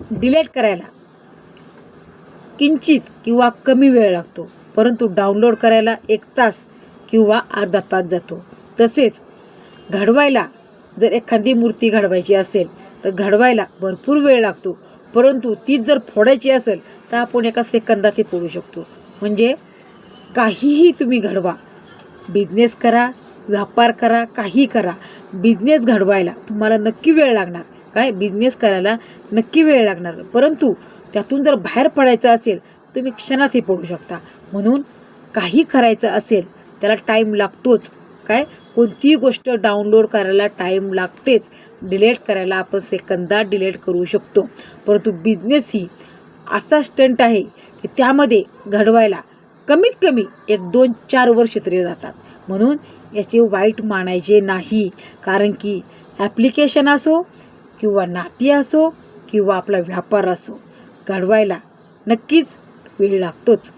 Delete करायला किंचित किंवा कमी वेळ लागतो, परंतु डाउनलोड करायला 1 तास किंवा अर्धा तास जातो. तसेच घडवायला जर एखादी मूर्ती घडवायची असेल तर घडवायला भरपूर वेळ लागतो, परंतु तीच जर फोडायची असेल तर आपण एका सेकंदात ती फोडू शकतो. म्हणजे काहीही तुम्ही घडवा, बिझनेस करा, व्यापार करा, काही करा, बिझनेस घडवायला तुम्हाला नक्की वेळ लागणार. काय बिझनेस करायला नक्की वेळ लागणार, परंतु त्यातून जर बाहेर पडायचं असेल तुम्ही क्षणातही पडू शकता. म्हणून काही करायचं असेल त्याला टाईम लागतोच. काय कोणतीही गोष्ट डाउनलोड करायला टाईम लागतेच, डिलीट करायला आपण सेकंदात डिलीट करू शकतो. परंतु बिझनेस ही असा स्टंट आहे की त्यामध्ये घडवायला कमीत कमी 1, 2, 4 वर्ष तरी जातात. म्हणून याचे वाईट मानायचे नाही, कारण की ॲप्लिकेशन असो किंवा नाती असो किंवा आपला व्यापार असो, घडवायला नक्कीच वेळ लागतोच.